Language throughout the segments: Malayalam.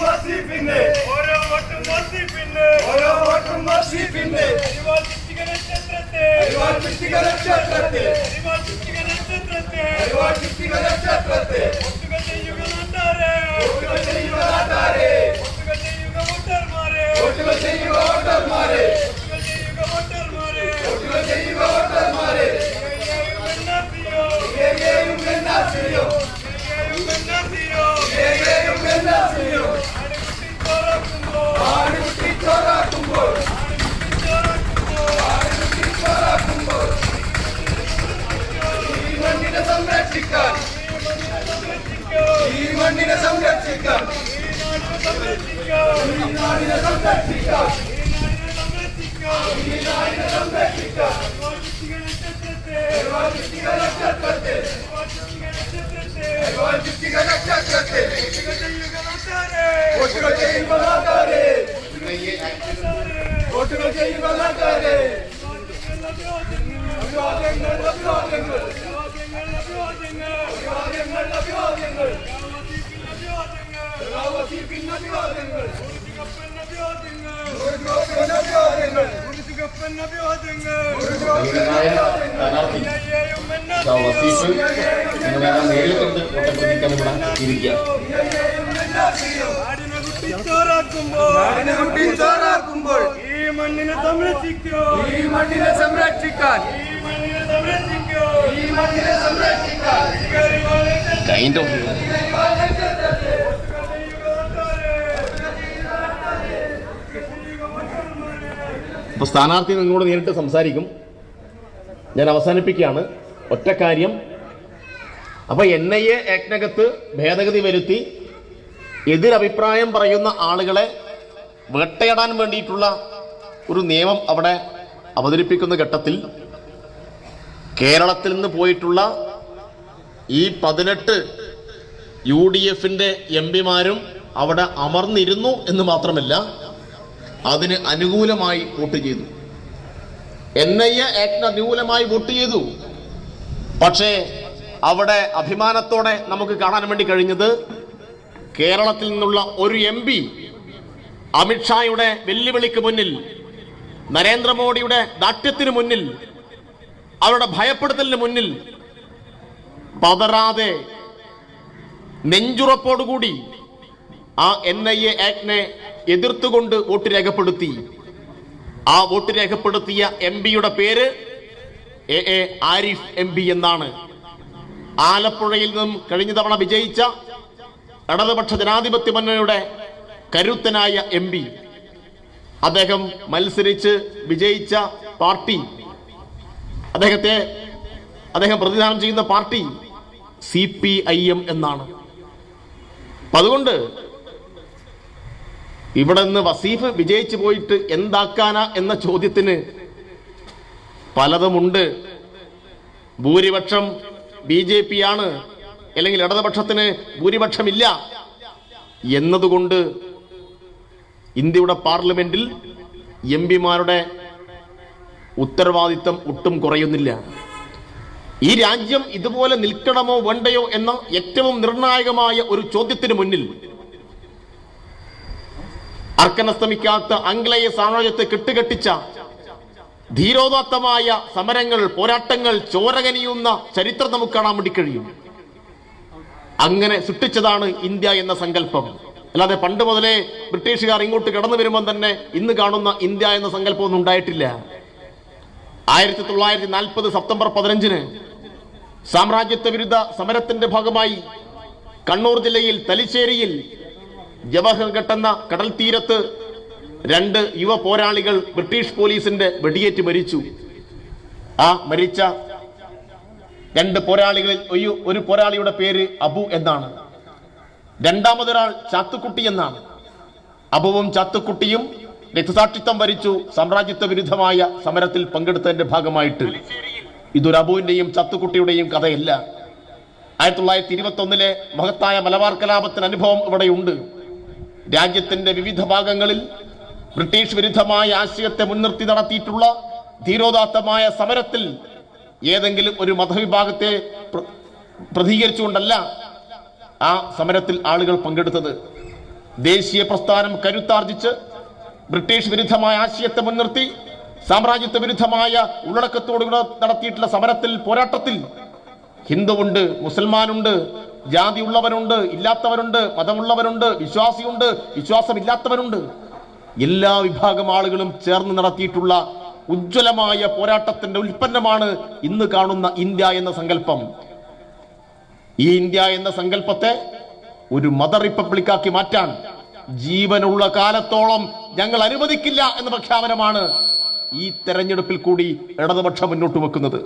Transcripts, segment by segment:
വസീഫിന്റെ ഓരോ വോട്ടും വസീഫിന്റെ ഓരോ വോട്ടും വസീഫിന്റെ അരിവാൾ വൃശ്ചിക നക്ഷത്രത്തെ അരിവാൾ വൃശ്ചിക നക്ഷത്രത്തെ അരിവാൾ വൃശ്ചിക നക്ഷത്രത്തെ അരിവാൾ വൃശ്ചിക നക്ഷത്രത്തെ വോട്ടുകൾ ചെയ്യുക നാട്ടാരെ വോട്ടുകൾ ചെയ്യുക നാട്ടാരെ വോട്ടുകൾ ചെയ്യുക വോട്ടർമാരെ വോട്ടുകൾ ചെയ്യുക വോട്ടർമാരെ വോട്ടുകൾ ചെയ്യുക വോട്ടർമാരെ വോട്ടുകൾ ചെയ്യുക വോട്ടർമാരെ യും എന്നാസിയോ സംരക്ഷിക്കാൻ ഈ മണ്ണിനെ സംരക്ഷിക്കാൻ ഈ നാടിനെ സംരക്ഷിക്കാൻ ഈ നാടിനെ സംരക്ഷിക്കാൻ വോട്ടുകൾ ചെയ്യുക നാട്ടാരെ വോട്ടുകൾ ചെയ്യുക നാട്ടാരെ അഭിവാദ്യങ്ങൾ അഭിവാദ്യങ്ങൾ അഭിവാദ്യങ്ങൾ അഭിവാദ്യങ്ങൾ വസീഫിന് അഭിവാദ്യങ്ങൾ വസീഫ് നിങ്ങളെല്ലാം നേരിൽ കണ്ട് ഒട്ടപ്രതിക്കാനുള്ള ഇരിക്കുക. ഈ മണ്ണിനെ സംരക്ഷിക്കോ ഈ മണ്ണിനെ സംരക്ഷിക്കാൻ ഈ മണ്ണിനെ സംരക്ഷിക്കാൻ കൈൻഡ് ഓഫ് അപ്പോൾ സ്ഥാനാർത്ഥി നിങ്ങളോട് നേരിട്ട് സംസാരിക്കും. ഞാൻ അവസാനിപ്പിക്കുകയാണ്. ഒറ്റ കാര്യം, അപ്പോൾ NIA ആക്ടിനകത്ത് ഭേദഗതി വരുത്തി എതിരഭിപ്രായം പറയുന്ന ആളുകളെ വേട്ടയാടാൻ വേണ്ടിയിട്ടുള്ള ഒരു നിയമം അവിടെ അവതരിപ്പിക്കുന്ന ഘട്ടത്തിൽ കേരളത്തിൽ നിന്ന് പോയിട്ടുള്ള ഈ 18 UDFന്റെ MP-മാരും അവിടെ അമർന്നിരുന്നു എന്ന് മാത്രമല്ല അതിന് അനുകൂലമായി വോട്ട് ചെയ്തു. NIA ആക്ടിന് അനുകൂലമായി വോട്ട് ചെയ്തു. പക്ഷേ അവിടെ അഭിമാനത്തോടെ നമുക്ക് കാണാൻ വേണ്ടി കഴിഞ്ഞത് കേരളത്തിൽ നിന്നുള്ള ഒരു MP അമിത്ഷായുടെ വെല്ലുവിളിക്ക് മുന്നിൽ, നരേന്ദ്രമോദിയുടെ ദാഷ്ട്യത്തിന് മുന്നിൽ, അവരുടെ ഭയപ്പെടുത്തലിന് മുന്നിൽ പതറാതെ നെഞ്ചുറപ്പോടുകൂടി ആ NIA ആക്ടിനെ എതിർത്തുകൊണ്ട് വോട്ട് രേഖപ്പെടുത്തി. ആ വോട്ട് രേഖപ്പെടുത്തിയ MP-യുടെ പേര് AA ആരിഫ് MP എന്നാണ്. ആലപ്പുഴയിൽ നിന്നും കഴിഞ്ഞ തവണ വിജയിച്ച ഇടതുപക്ഷ ജനാധിപത്യ മുന്നണിയുടെ കരുത്തനായ MP. അദ്ദേഹം മത്സരിച്ച് വിജയിച്ച പാർട്ടി, അദ്ദേഹം പ്രതിദാനം ചെയ്യുന്ന പാർട്ടി CPIM എന്നാണ്. അതുകൊണ്ട് ഇവിടെ നിന്ന് വസീഫ് വിജയിച്ചു പോയിട്ട് എന്താക്കാനാ എന്ന ചോദ്യത്തിന് പലതുമുണ്ട്. ഭൂരിപക്ഷം BJP ആണ്, അല്ലെങ്കിൽ ഇടതുപക്ഷത്തിന് ഭൂരിപക്ഷമില്ല എന്നതുകൊണ്ട് ഇന്ത്യയുടെ പാർലമെന്റിൽ MP-മാരുടെ ഉത്തരവാദിത്തം ഒട്ടും കുറയുന്നില്ല. ഈ രാജ്യം ഇതുപോലെ നിൽക്കണമോ വേണ്ടയോ എന്ന ഏറ്റവും നിർണായകമായ ഒരു ചോദ്യത്തിന് മുന്നിൽ അർക്കനസ്തമിക്കാത്ത ആംഗ്ലേയ സാമ്രാജ്യത്തെ കെട്ടുകെട്ടിച്ച ധീരോദാത്തമായ സമരങ്ങൾ, പോരാട്ടങ്ങൾ, ചോരകനിയുന്ന ചരിത്രം നമുക്ക് കാണാൻ വേണ്ടി കഴിയും. അങ്ങനെ സൃഷ്ടിച്ചതാണ് ഇന്ത്യ എന്ന സങ്കല്പം. അല്ലാതെ പണ്ട് മുതലേ ബ്രിട്ടീഷുകാർ ഇങ്ങോട്ട് കടന്നു വരുമ്പോൾ തന്നെ ഇന്ന് കാണുന്ന ഇന്ത്യ എന്ന സങ്കല്പമൊന്നും ഉണ്ടായിട്ടില്ല. 1940 സെപ്റ്റംബർ 15 സാമ്രാജ്യത്വ വിരുദ്ധ സമരത്തിന്റെ ഭാഗമായി കണ്ണൂർ ജില്ലയിൽ തലശ്ശേരിയിൽ ജവഹർ ഘട്ടെന്ന കടൽ തീരത്ത് 2 യുവ പോരാളികൾ ബ്രിട്ടീഷ് പോലീസിന്റെ വെടിയേറ്റ് മരിച്ചു. ആ മരിച്ച 2 പോരാളികളിൽ ഒരു പോരാളിയുടെ പേര് അബു എന്നാണ്. രണ്ടാമതൊരാൾ ചാത്തുക്കുട്ടി എന്നാണ്. അബുവും ചാത്തുക്കുട്ടിയും രക്തസാക്ഷിത്വം വരിച്ചു സാമ്രാജ്യത്വ വിരുദ്ധമായ സമരത്തിൽ പങ്കെടുത്തതിന്റെ ഭാഗമായിട്ട്. ഇതൊരു അബുവിന്റെയും ചാത്തുക്കുട്ടിയുടെയും കഥയല്ല. 1921 മഹത്തായ മലബാർ കലാപത്തിന് അനുഭവം ഇവിടെയുണ്ട്. രാജ്യത്തിന്റെ വിവിധ ഭാഗങ്ങളിൽ ബ്രിട്ടീഷ് വിരുദ്ധമായ ആശയത്തെ മുൻനിർത്തി നടത്തിയിട്ടുള്ള ധീരോദാത്തമായ സമരത്തിൽ ഏതെങ്കിലും ഒരു മതവിഭാഗത്തെ പ്രതികരിച്ചുകൊണ്ടല്ല ആ സമരത്തിൽ ആളുകൾ പങ്കെടുത്തത്. ദേശീയ പ്രസ്ഥാനം കരുത്താർജിച്ച് ബ്രിട്ടീഷ് വിരുദ്ധമായ ആശയത്തെ മുൻനിർത്തി സാമ്രാജ്യത്വ വിരുദ്ധമായ ഉള്ളടക്കത്തോടുകൂടെ നടത്തിയിട്ടുള്ള സമരത്തിൽ, പോരാട്ടത്തിൽ ഹിന്ദുവുണ്ട്, മുസൽമാനുണ്ട്, ജാതി ഉള്ളവരുണ്ട്, ഇല്ലാത്തവരുണ്ട്, മതമുള്ളവരുണ്ട്, വിശ്വാസിയുണ്ട്, വിശ്വാസമില്ലാത്തവരുണ്ട്. എല്ലാ വിഭാഗം ആളുകളും ചേർന്ന് നടത്തിയിട്ടുള്ള ഉജ്ജ്വലമായ പോരാട്ടത്തിന്റെ ഉൽപ്പന്നമാണ് ഇന്ന് കാണുന്ന ഇന്ത്യ എന്ന സങ്കല്പം. ഈ ഇന്ത്യ എന്ന സങ്കല്പത്തെ ഒരു മദർ റിപ്പബ്ലിക്കാക്കി മാറ്റാൻ ജീവനുള്ള കാലത്തോളം ഞങ്ങൾ അനുവദിക്കില്ല എന്ന പ്രഖ്യാപനമാണ് ഈ തെരഞ്ഞെടുപ്പിൽ കൂടി ഇടതുപക്ഷം മുന്നോട്ട് വെക്കുന്നത്.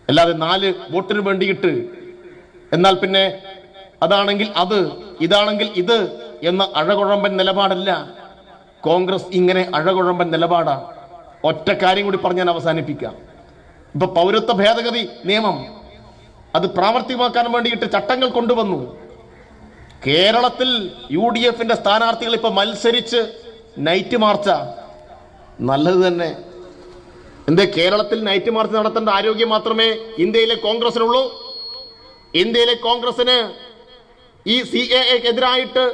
അല്ലാതെ 4 വോട്ടിന് വേണ്ടിയിട്ട് എന്നാൽ പിന്നെ അതാണെങ്കിൽ അത്, ഇതാണെങ്കിൽ ഇത് എന്ന അഴകുഴമ്പൻ നിലപാടല്ല കോൺഗ്രസ്. ഇങ്ങനെ അഴകുഴമ്പൻ നിലപാടാണ്. ഒറ്റ കാര്യം കൂടി പറഞ്ഞ് ഞാൻ അവസാനിപ്പിക്കാം. ഇപ്പൊ പൗരത്വ ഭേദഗതി നിയമം അത് പ്രാവർത്തികമാക്കാൻ വേണ്ടിയിട്ട് ചട്ടങ്ങൾ കൊണ്ടുവന്നു. കേരളത്തിൽ UDFന്റെ സ്ഥാനാർത്ഥികൾ ഇപ്പൊ മത്സരിച്ച് നൈറ്റ് മാർച്ച. നല്ലത് തന്നെ. എന്തേ കേരളത്തിൽ നൈറ്റ് മാർച്ച് നടത്തേണ്ട ആരോഗ്യം മാത്രമേ ഇന്ത്യയിലെ കോൺഗ്രസിനുള്ളൂ? ഇന്ത്യയിലെ കോൺഗ്രസിന് ഈ CAA-ക്കെതിരായിട്ട്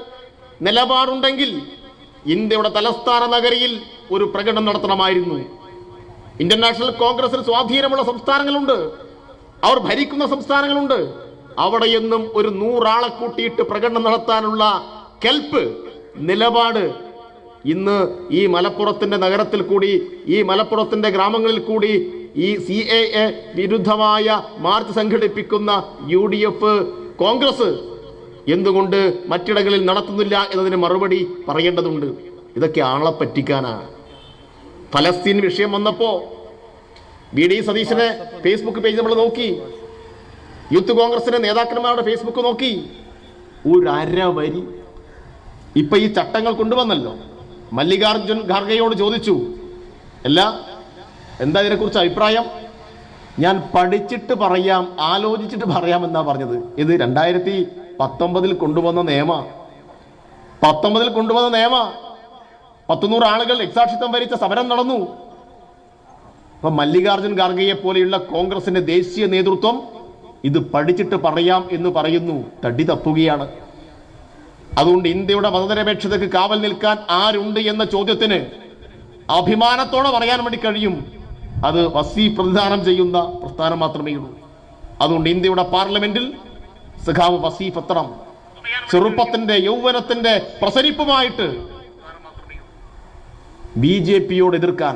നിലപാടുണ്ടെങ്കിൽ ഇന്ത്യയുടെ തലസ്ഥാന നഗരിയിൽ ഒരു പ്രകടനം നടത്തണമായിരുന്നു. ഇന്ത്യൻ നാഷണൽ കോൺഗ്രസിന് സ്വാധീനമുള്ള സംസ്ഥാനങ്ങളുണ്ട്, അവർ ഭരിക്കുന്ന സംസ്ഥാനങ്ങളുണ്ട്. അവിടെയൊന്നും ഒരു 100 ആളെ കൂട്ടിയിട്ട് പ്രകടനം നടത്താനുള്ള കെൽപ്പ്, നിലപാട് ഇന്ന് ഈ മലപ്പുറത്തിന്റെ നഗരത്തിൽ കൂടി, ഈ മലപ്പുറത്തിന്റെ ഗ്രാമങ്ങളിൽ കൂടി ഈ CAA വിരുദ്ധമായ മാർച്ച് സംഘടിപ്പിക്കുന്ന UDF, കോൺഗ്രസ് എന്തുകൊണ്ട് മറ്റിടങ്ങളിൽ നടത്തുന്നില്ല എന്നതിന് മറുപടി പറയേണ്ടതുണ്ട്. ഇതൊക്കെ ആളെ പറ്റിക്കാനാ. ഫലസ്തീൻ വിഷയം വന്നപ്പോ VD സതീശനെ ഫേസ്ബുക്ക് പേജ് നമ്മൾ നോക്കി, യൂത്ത് കോൺഗ്രസിന്റെ നേതാക്കന്മാരുടെ ഫേസ്ബുക്ക് നോക്കി, ഒരു അര വരി. ഇപ്പൊ ഈ ചട്ടങ്ങൾ കൊണ്ടുവന്നല്ലോ. മല്ലികാർജുൻ ഖാർഗെയോട് ചോദിച്ചു, എന്താ ഇതിനെക്കുറിച്ച് അഭിപ്രായം? ഞാൻ പഠിച്ചിട്ട് പറയാം, ആലോചിച്ചിട്ട് പറയാം എന്നാ പറഞ്ഞത്. ഇത് 2019 കൊണ്ടുവന്ന നിയമ 100 ആളുകൾ രക്തസാക്ഷിത്വം വരിച്ച സമരം നടന്നു. അപ്പൊ മല്ലികാർജുൻ ഖാർഗെയെ പോലെയുള്ള കോൺഗ്രസിന്റെ ദേശീയ നേതൃത്വം ഇത് പഠിച്ചിട്ട് പറയാം എന്ന് പറയുന്നു. തടി തപ്പുകയാണ്. അതുകൊണ്ട് ഇന്ത്യയുടെ മതനിരപേക്ഷതയ്ക്ക് കാവൽ നിൽക്കാൻ ആരുണ്ട് എന്ന ചോദ്യത്തിന് അഭിമാനത്തോടെ പറയാൻ വേണ്ടി കഴിയും, അത് വസീഫ് പ്രതിദാനം ചെയ്യുന്ന പ്രസ്ഥാനം മാത്രമേ ഉള്ളൂ. അതുകൊണ്ട് ഇന്ത്യയുടെ പാർലമെന്റിൽ സഖാവ് വസീഫ് എത്തണം. ചെറുപ്പത്തിന്റെ, യൗവനത്തിന്റെ പ്രസരിപ്പുമായിട്ട് BJPയോട് എതിർക്കാൻ,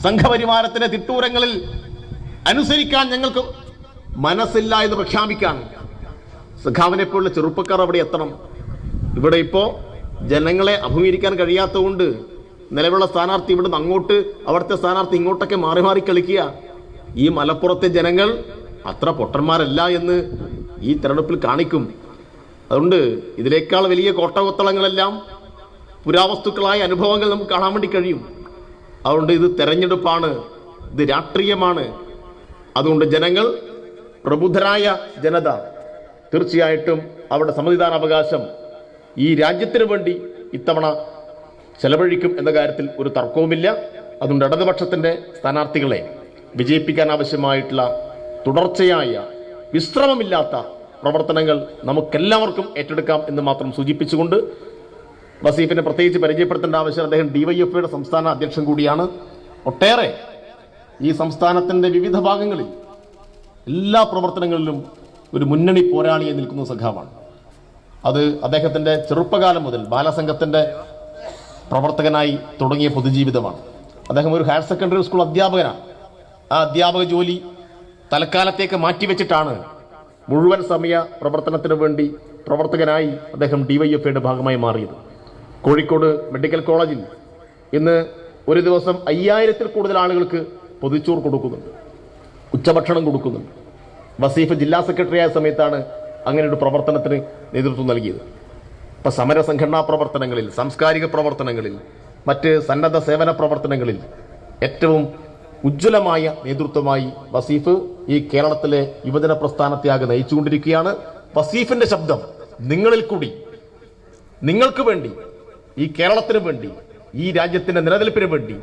സംഘപരിവാരത്തിന്റെ തിട്ടൂരങ്ങളിൽ അനുസരിക്കാൻ ഞങ്ങൾക്ക് മനസ്സില്ല എന്ന് പ്രഖ്യാപിക്കാൻ സഖാവിനെ പോലുള്ള ചെറുപ്പക്കാർ അവിടെ എത്തണം. ഇവിടെ ഇപ്പോ ജനങ്ങളെ അഭിമുഖീകരിക്കാൻ കഴിയാത്തതുകൊണ്ട് നിലവിലുള്ള സ്ഥാനാർത്ഥി ഇവിടുന്ന് അങ്ങോട്ട്, അവിടുത്തെ സ്ഥാനാർത്ഥി ഇങ്ങോട്ടൊക്കെ മാറി മാറി കളിക്കുക. ഈ മലപ്പുറത്തെ ജനങ്ങൾ അത്ര പൊട്ടന്മാരല്ല എന്ന് ഈ തെരഞ്ഞെടുപ്പിൽ കാണിക്കും. അതുകൊണ്ട് ഇതിനേക്കാൾ വലിയ കോട്ടകൊത്തളങ്ങളെല്ലാം പുരാവസ്തുക്കളായ അനുഭവങ്ങൾ നമുക്ക് കാണാൻ വേണ്ടി കഴിയും. അതുകൊണ്ട് ഇത് തെരഞ്ഞെടുപ്പാണ്, ഇത് രാഷ്ട്രീയമാണ്. അതുകൊണ്ട് ജനങ്ങൾ, പ്രബുദ്ധരായ ജനത തീർച്ചയായിട്ടും അവരുടെ സമ്മതിദാനാവകാശം ഈ രാജ്യത്തിന് വേണ്ടി ഇത്തവണ ചെലവഴിക്കും എന്ന കാര്യത്തിൽ ഒരു തർക്കവുമില്ല. അതുകൊണ്ട് ഇടതുപക്ഷത്തിന്റെ സ്ഥാനാർത്ഥികളെ വിജയിപ്പിക്കാൻ ആവശ്യമായിട്ടുള്ള തുടർച്ചയായ വിശ്രമമില്ലാത്ത പ്രവർത്തനങ്ങൾ നമുക്കെല്ലാവർക്കും ഏറ്റെടുക്കാം എന്ന് മാത്രം സൂചിപ്പിച്ചുകൊണ്ട്, വസീഫിനെ പ്രത്യേകിച്ച് പരിചയപ്പെടുത്തേണ്ട ആവശ്യം, അദ്ദേഹം DYFയുടെ സംസ്ഥാന അധ്യക്ഷൻ കൂടിയാണ്. ഒട്ടേറെ ഈ സംസ്ഥാനത്തിന്റെ വിവിധ ഭാഗങ്ങളിൽ എല്ലാ പ്രവർത്തനങ്ങളിലും ഒരു മുന്നണി പോരാളിയെ നിൽക്കുന്ന സഖാവാണ്. അത് അദ്ദേഹത്തിന്റെ ചെറുപ്പകാലം മുതൽ ബാലസംഘത്തിന്റെ പ്രവർത്തകനായി തുടങ്ങിയ പൊതുജീവിതമാണ്. അദ്ദേഹം ഒരു ഹയർ സെക്കൻഡറി സ്കൂൾ അധ്യാപകനാണ്. ആ അധ്യാപക ജോലി തൽക്കാലത്തേക്ക് മാറ്റിവെച്ചിട്ടാണ് മുഴുവൻ സമയ പ്രവർത്തനത്തിന് വേണ്ടി പ്രവർത്തകനായി അദ്ദേഹം DYFയുടെ ഭാഗമായി മാറിയത്. കോഴിക്കോട് മെഡിക്കൽ കോളേജിൽ ഇന്ന് ഒരു ദിവസം 5000-ൽ കൂടുതൽ ആളുകൾക്ക് പൊതിച്ചോറ് കൊടുക്കുന്നുണ്ട്, ഉച്ചഭക്ഷണം കൊടുക്കുന്നുണ്ട്. വസീഫ് ജില്ലാ സെക്രട്ടറി ആയ സമയത്താണ് അങ്ങനെ ഒരു പ്രവർത്തനത്തിന് നേതൃത്വം നൽകിയത്. ഇപ്പൊ സമര സംഘടനാ പ്രവർത്തനങ്ങളിൽ, സാംസ്കാരിക പ്രവർത്തനങ്ങളിൽ, മറ്റ് സന്നദ്ധ സേവന പ്രവർത്തനങ്ങളിൽ ഏറ്റവും ഉജ്ജ്വലമായ നേതൃത്വമായി വസീഫ് ഈ കേരളത്തിലെ യുവജന പ്രസ്ഥാനത്തെ ആകെ നയിച്ചുകൊണ്ടിരിക്കുകയാണ്. വസീഫിന്റെ ശബ്ദം നിങ്ങളിൽ കൂടി, നിങ്ങൾക്ക് വേണ്ടി, ഈ കേരളത്തിന് വേണ്ടി, ഈ രാജ്യത്തിന്റെ നിലനിൽപ്പിന് വേണ്ടി,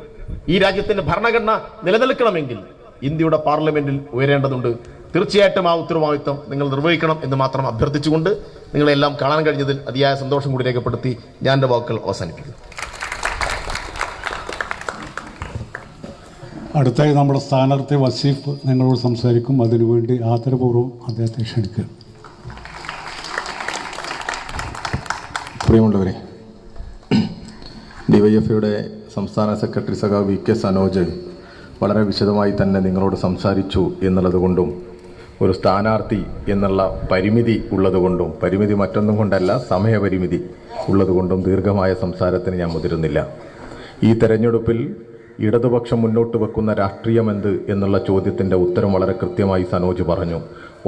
ഈ രാജ്യത്തിന്റെ ഭരണഘടന നിലനിൽക്കണമെങ്കിൽ ഇന്ത്യയുടെ പാർലമെന്റിൽ ഉയരേണ്ടതുണ്ട്. തീർച്ചയായിട്ടും ആ ഉത്തരവാദിത്വം നിങ്ങൾ നിർവഹിക്കണം എന്ന് മാത്രം അഭ്യർത്ഥിച്ചുകൊണ്ട് നിങ്ങളെല്ലാം കാണാൻ കഴിഞ്ഞതിൽ അതിയായ സന്തോഷം കൂടി രേഖപ്പെടുത്തി ഞാൻ എൻ്റെ വാക്കുകൾ അവസാനിപ്പിക്കുന്നു. അടുത്തായി നമ്മുടെ സ്ഥാനാർത്ഥി വസീഫ് നിങ്ങളോട് സംസാരിക്കും. അതിനുവേണ്ടി ആദരപൂർവ്വം അദ്ദേഹത്തെ ക്ഷണിക്കുക. പ്രിയമുള്ളവരെ, ഡിവൈഎഫ്ഐയുടെ സംസ്ഥാന സെക്രട്ടറി സഖാവ് വി കെ സനോജ് വളരെ വിശദമായി തന്നെ നിങ്ങളോട് സംസാരിച്ചു എന്നുള്ളത് കൊണ്ടും ഒരു സ്ഥാനാർത്ഥി എന്നുള്ള പരിമിതി ഉള്ളതുകൊണ്ടും, പരിമിതി മറ്റൊന്നും കൊണ്ടല്ല സമയപരിമിതി ഉള്ളതുകൊണ്ടും ദീർഘമായ സംസാരത്തിന് ഞാൻ മുതിരുന്നില്ല. ഈ തെരഞ്ഞെടുപ്പിൽ ഇടതുപക്ഷം മുന്നോട്ട് വെക്കുന്ന രാഷ്ട്രീയമെന്ത് എന്നുള്ള ചോദ്യത്തിൻ്റെ ഉത്തരം വളരെ കൃത്യമായി സനോജ് പറഞ്ഞു.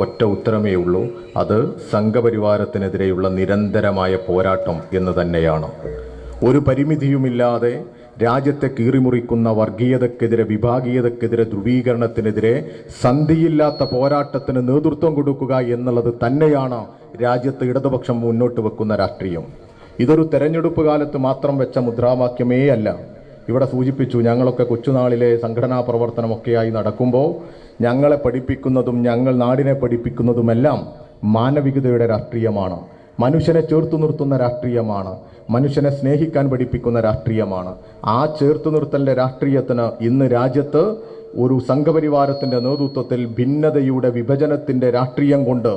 ഒറ്റ ഉത്തരമേ ഉള്ളൂ, അത് സംഘപരിവാരത്തിനെതിരെയുള്ള നിരന്തരമായ പോരാട്ടം എന്ന് തന്നെയാണ്. ഒരു പരിമിതിയുമില്ലാതെ രാജ്യത്തെ കീറിമുറിക്കുന്ന വർഗീയതക്കെതിരെ, വിഭാഗീയതക്കെതിരെ, ധ്രുവീകരണത്തിനെതിരെ സന്ധിയില്ലാത്ത പോരാട്ടത്തിന് നേതൃത്വം കൊടുക്കുക എന്നുള്ളത് തന്നെയാണ് രാജ്യത്ത് ഇടതുപക്ഷം മുന്നോട്ട് വെക്കുന്ന രാഷ്ട്രീയം. ഇതൊരു തെരഞ്ഞെടുപ്പ് കാലത്ത് മാത്രം വെച്ച മുദ്രാവാക്യമേ അല്ല. ഇവിടെ സൂചിപ്പിച്ചു, ഞങ്ങളൊക്കെ കൊച്ചുനാളിലെ സംഘടനാ പ്രവർത്തനമൊക്കെയായി നടക്കുമ്പോൾ ഞങ്ങളെ പഠിപ്പിക്കുന്നതും ഞങ്ങൾ നാടിനെ പഠിപ്പിക്കുന്നതുമെല്ലാം മാനവികതയുടെ രാഷ്ട്രീയമാണ്, മനുഷ്യനെ ചേർത്തു നിർത്തുന്ന രാഷ്ട്രീയമാണ്, മനുഷ്യനെ സ്നേഹിക്കാൻ പഠിപ്പിക്കുന്ന രാഷ്ട്രീയമാണ്. ആ ചേർത്തു നിർത്തലിൻ്റെ രാഷ്ട്രീയത്തിന് ഇന്ന് രാജ്യത്ത് ഒരു സംഘപരിവാരത്തിൻ്റെ നേതൃത്വത്തിൽ ഭിന്നതയുടെ, വിഭജനത്തിൻ്റെ രാഷ്ട്രീയം കൊണ്ട്